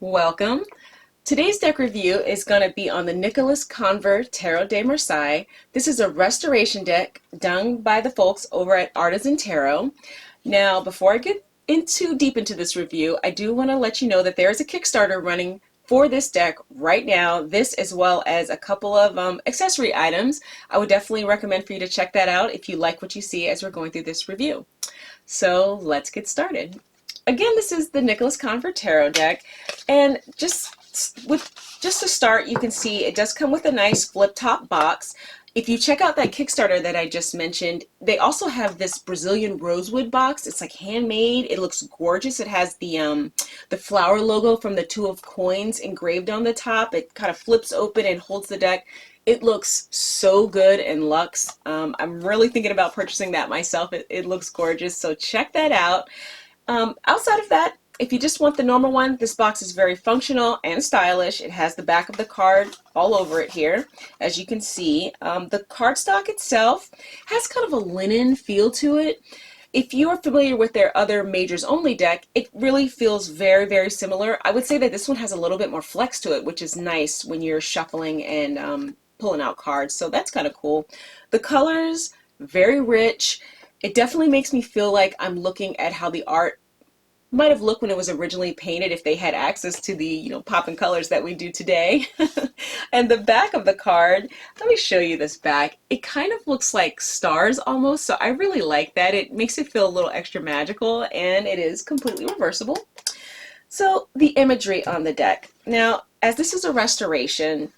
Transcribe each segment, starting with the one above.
Welcome. Today's deck review is going to be on the Nicolas Conver Tarot de Marseille. This is a restoration deck done by the folks over at Artisan Tarot. Now, before I get deep into this review, I do want to let you know that there is a Kickstarter running for this deck right now, this as well as a couple of accessory items. I would definitely recommend for you to check that out if you like what you see as we're going through this review. So let's get started. Again, this is the Nicolas Conver Tarot deck, and just to start, you can see it does come with a nice flip top box. If you check out that Kickstarter that I just mentioned, they also have this Brazilian rosewood box. It's like handmade. It looks gorgeous. It has the flower logo from the Two of Coins engraved on the top. It kind of flips open and holds the deck. It looks so good and luxe. I'm really thinking about purchasing that myself. It looks gorgeous, so check that out. Outside of that, if you just want the normal one, this box is very functional and stylish. It has the back of the card all over it here, as you can see. The cardstock itself has kind of a linen feel to it. If you are familiar with their other Majors Only deck, it really feels very, very similar. I would say that this one has a little bit more flex to it, which is nice when you're shuffling and pulling out cards, so that's kind of cool. The colors, very rich. It definitely makes me feel like I'm looking at how the art might have looked when it was originally painted, if they had access to the popping colors that we do today. And the back of the card, let me show you this back. It kind of looks like stars almost, so I really like that. It makes it feel a little extra magical, and it is completely reversible. So the imagery on the deck. Now, as this is a restoration,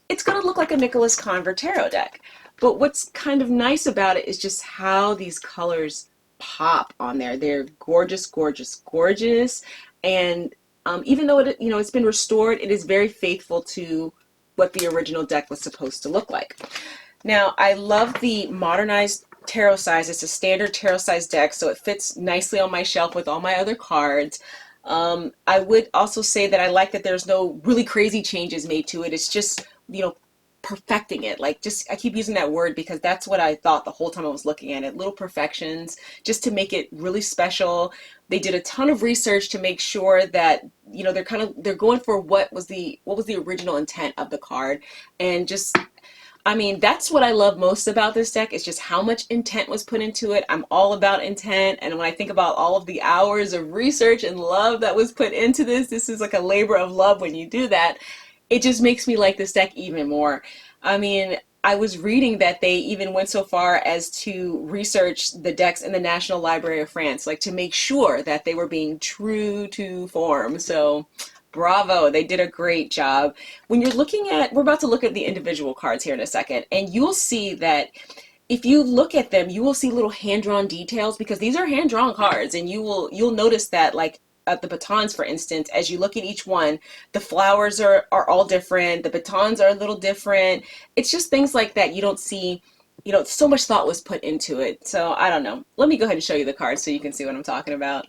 it's going to look like a Nicolas Conver Tarot deck. But what's kind of nice about it is just how these colors pop on there. They're gorgeous, gorgeous, gorgeous. And even though it's been restored, it is very faithful to what the original deck was supposed to look like. Now, I love the modernized tarot size. It's a standard tarot size deck, so it fits nicely on my shelf with all my other cards. I would also say that I like that there's no really crazy changes made to it. It's just, perfecting it. I keep using that word because that's what I thought the whole time I was looking at it. Little perfections just to make it really special. They did a ton of research to make sure that they're going for what was the original intent of the card, and that's what I love most about this deck, is just how much intent was put into it. I'm all about intent, and when I think about all of the hours of research and love that was put into this is like a labor of love when you do that. It just makes me like this deck even more. I was reading that they even went so far as to research the decks in the National Library of France, to make sure that they were being true to form. So bravo, they did a great job. We're about to look at the individual cards here in a second, and you'll see that if you look at them, you will see little hand-drawn details, because these are hand-drawn cards, and you'll notice that, at the batons, for instance, as you look at each one, the flowers are all different, the batons are a little different. It's just things like that you don't see, so much thought was put into it. So I don't know. Let me go ahead and show you the cards so you can see what I'm talking about.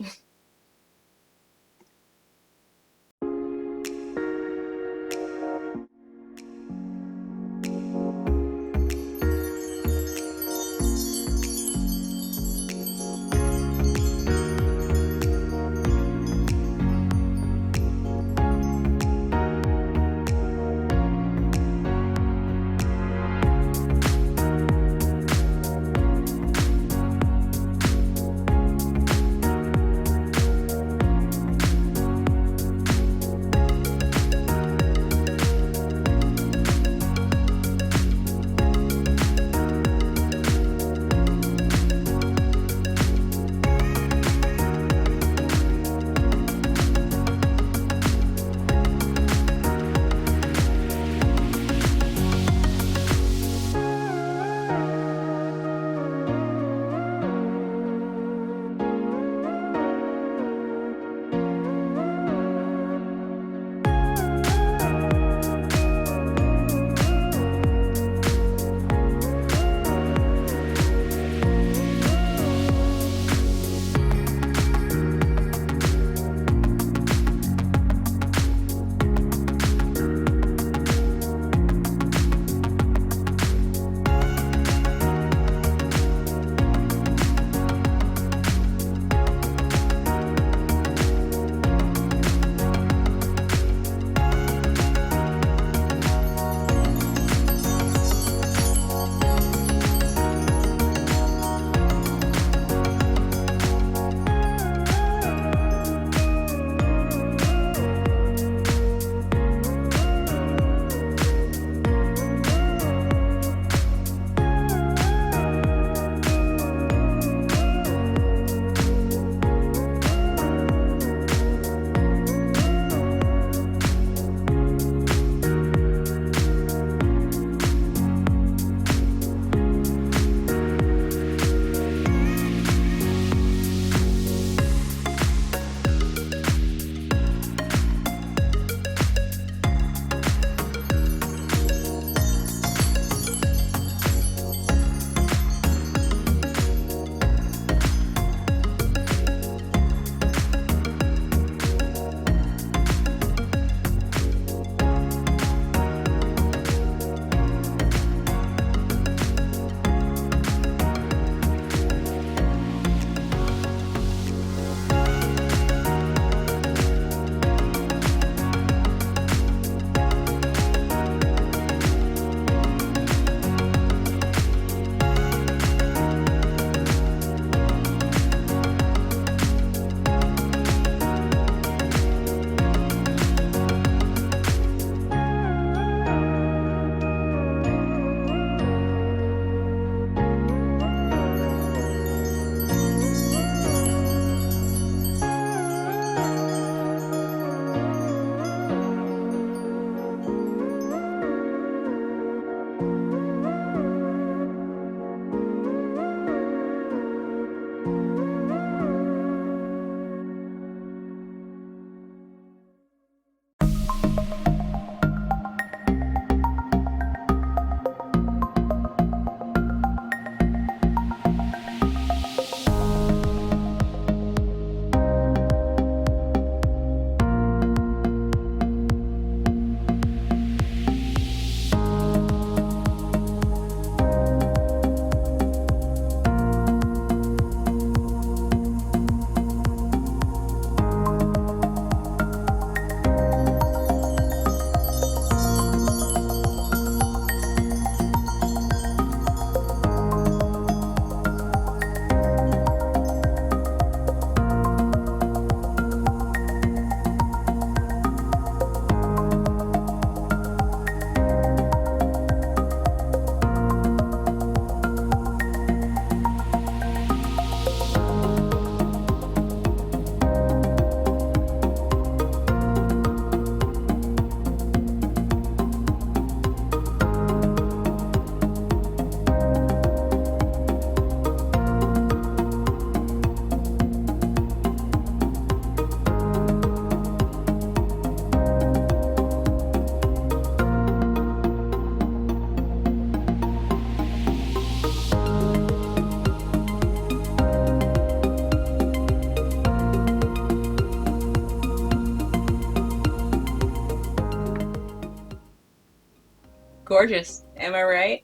Gorgeous, am I right?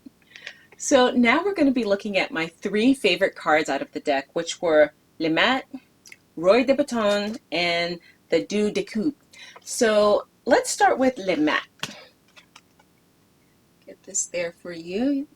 So now we're going to be looking at my 3 favorite cards out of the deck, which were Le Mat, Roi de Bâton, and the Deux de Coupe. So let's start with Le Mat. Get this there for you.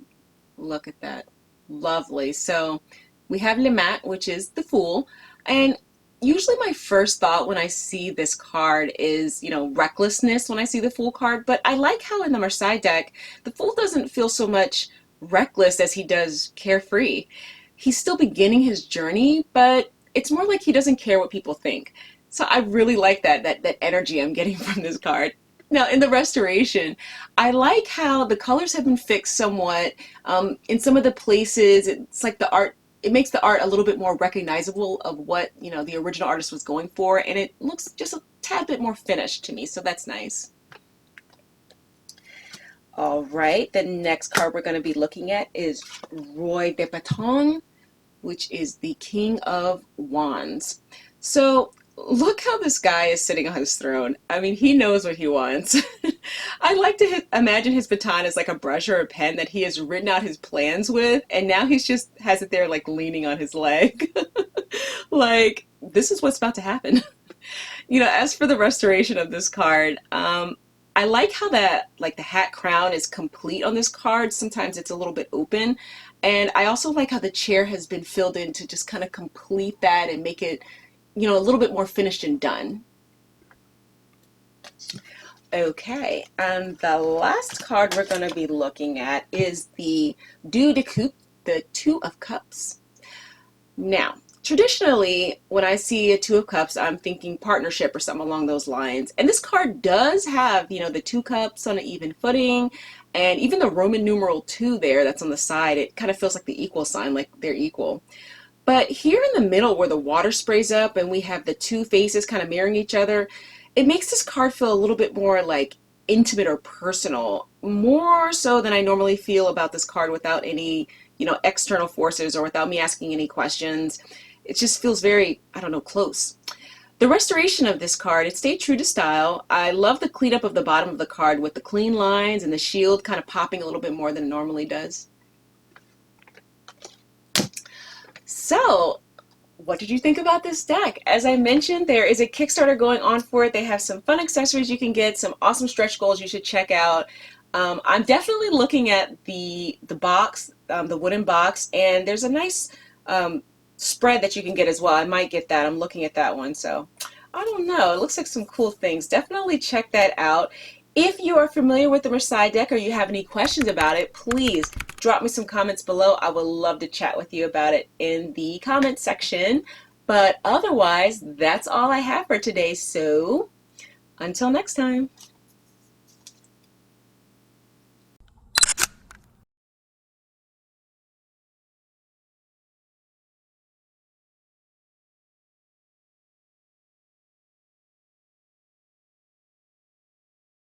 Look at that. Lovely. So we have Le Mat, which is the Fool. And usually my first thought when I see this card is, recklessness when I see the Fool card. But I like how in the Marseille deck, the Fool doesn't feel so much reckless as he does carefree. He's still beginning his journey, but it's more like he doesn't care what people think. So I really like that energy I'm getting from this card. Now, in the restoration, I like how the colors have been fixed somewhat. In some of the places, it's like the art, it makes the art a little bit more recognizable of what, the original artist was going for, and it looks just a tad bit more finished to me, so that's nice. All right, the next card we're going to be looking at is Roi de Bâton, which is the King of Wands. So look how this guy is sitting on his throne. I mean, he knows what he wants. I like to imagine his baton as like a brush or a pen that he has written out his plans with, and now he's just has it there like leaning on his leg. Like, this is what's about to happen. As for the restoration of this card, I like how that, like the hat crown is complete on this card. Sometimes it's a little bit open. And I also like how the chair has been filled in to just kind of complete that and make it, a little bit more finished and done. Okay, and the last card we're going to be looking at is the Deux de Coupe, the Two of Cups. Now, traditionally, when I see a Two of Cups, I'm thinking partnership or something along those lines. And this card does have, the 2 cups on an even footing, and even the Roman numeral 2 there that's on the side, it kind of feels like the equal sign, like they're equal. But here in the middle where the water sprays up and we have the 2 faces kind of mirroring each other, it makes this card feel a little bit more like intimate or personal, more so than I normally feel about this card without any, external forces or without me asking any questions. It just feels very, I don't know, close. The restoration of this card, it stayed true to style. I love the cleanup of the bottom of the card with the clean lines and the shield kind of popping a little bit more than it normally does. So, what did you think about this deck? As I mentioned, there is a Kickstarter going on for it. They have some fun accessories you can get, some awesome stretch goals you should check out. I'm definitely looking at the box, the wooden box, and there's a nice spread that you can get as well. I might get that. I'm looking at that one, so I don't know. It looks like some cool things. Definitely check that out. If you are familiar with the Marseille deck or you have any questions about it, please drop me some comments below. I would love to chat with you about it in the comment section. But otherwise, that's all I have for today. So until next time.